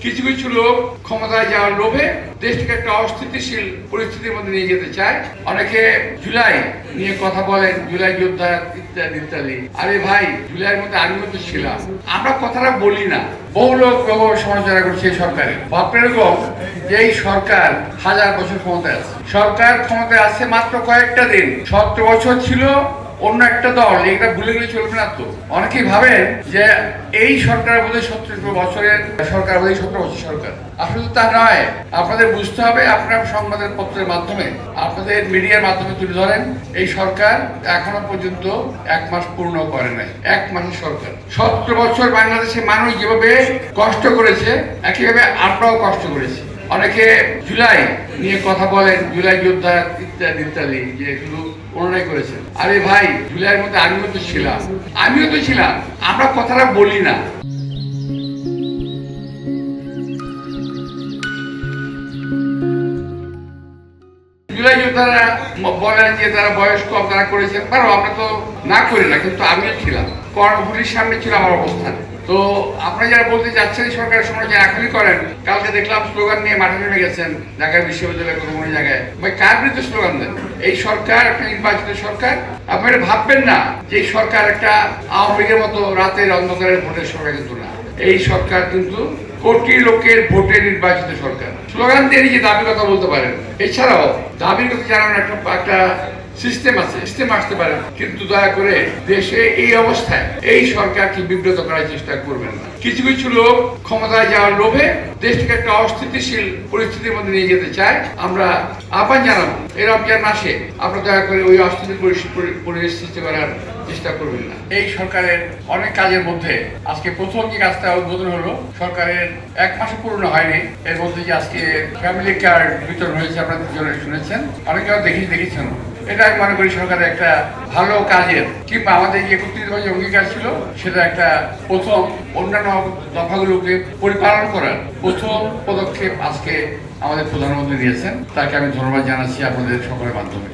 কিছু কিছু লোক ক্ষমতায় যাওয়ার লোভে দেশটিকে একটা অস্থিতিশীল পরিস্থিতির মধ্যে নিয়ে যেতে চায়। অনেকে জুলাই নিয়ে কথা বলেন, জুলাই যোদ্ধা ইত্যাদি ইত্যাদি। আরে ভাই, জুলাইয়ের মধ্যে আমিও তো ছিলাম। আমরা কথাটা বলি না, বহু লোক বহু সমালোচনা করছে এই সরকারের। ভাবতে এরকম যে এই সরকার 1000 বছর ক্ষমতায় আছে। সরকার ক্ষমতায় আছে মাত্র কয়েকটা দিন, 17 বছর ছিল অন্য একটা দল। এটা ভুলে গেলে চলবে না তো। অনেকেই ভাবেন যে এই সরকার বোধহয় 17 বছরের সরকার, বোধহয় 17 বছর সরকার। আসলে তা নয়। আপনাদের বুঝতে হবে, আপনার সংবাদের পত্রের মাধ্যমে, আপনাদের মিডিয়ার মাধ্যমে তুলে ধরেন এই সরকার এখনো পর্যন্ত 1 মাস পূর্ণ করে নাই। 1 মাসের সরকার। 17 বছর বাংলাদেশের মানুষ যেভাবে কষ্ট করেছে, একইভাবে আমরাও কষ্ট করেছি। অনেকে জুলাই নিয়ে কথা বলেন, জুলাই যোদ্ধা ইত্যাদি ইত্যাদি, যে শুধু ওনারাই করেছেন। আরে ভাই, জুলাইয়ের মধ্যে আমিও তো ছিলাম। আমরা কথাটা বলি না। জুলাই যোদ্ধারা বলেন যে তারা বয়স কম, তারা করেছেন। কারণ আমরা তো না করি না, কিন্তু আমিও ছিলাম। কর্ণফুলির সামনে ছিল আমার অবস্থান। তো আপনারা যারা বলতে চাচ্ছেন সরকারের সমালোচনা এখনই করেন, কালকে দেখলাম স্লোগান নিয়ে মাঠে নেমে গেছেন ঢাকা বিশ্ববিদ্যালয়ের কোনো কোনো জায়গায়। ভাই, কার বিরুদ্ধে স্লোগান দেন? এই সরকার একটা নির্বাচিত সরকার। আপনারা ভাববেন না যে এই সরকার একটা আওয়ামী লীগের মতো রাতের অন্ধকারের ভোটের সরকার, কিন্তু না। এই সরকার কিন্তু কোটি লোকের ভোটে নির্বাচিত সরকার। স্লোগান দিয়ে নিজে দাবির কথা বলতে পারেন, এছাড়াও দাবির কথা জানানোর একটা সিস্টেম আছে, সিস্টেম আসতে পারে। কিন্তু দয়া করে দেশে এই অবস্থায় এই সরকারকে বিব্রত করার চেষ্টা করবেন না। কিছু কিছু লোক ক্ষমতায় যাওয়ার লোভে দেশটিকে একটা অস্থিতিশীল পরিস্থিতির মধ্যে নিয়ে যেতে চায়। আমরা আহ্বান জানাবো, এই রমজান মাসে আপনারা দয়া করে ওই অস্থিতিশীল পরিবেশ সৃষ্টি করার চেষ্টা করবেন না। এই সরকারের অনেক কাজের মধ্যে আজকে প্রথম যে কাজটা উদ্বোধন হলো, সরকারের 1 মাসও পূর্ণ হয়নি, এর মধ্যে যে আজকে ফ্যামিলি কার্ড বিতরণ হয়েছে, আপনারা শুনেছেন, অনেকে দেখেছেন। এটা আমি মনে করি সরকারের একটা ভালো কাজের, কিংবা আমাদের যে 31 অঙ্গীকার ছিল, সেটা একটা প্রথম অন্যান্য দফাগুলোকে পরিপালন করার প্রথম পদক্ষেপ আজকে আমাদের প্রধানমন্ত্রী নিয়েছেন। তাকে আমি ধন্যবাদ জানাচ্ছি আপনাদের সকলের মাধ্যমে।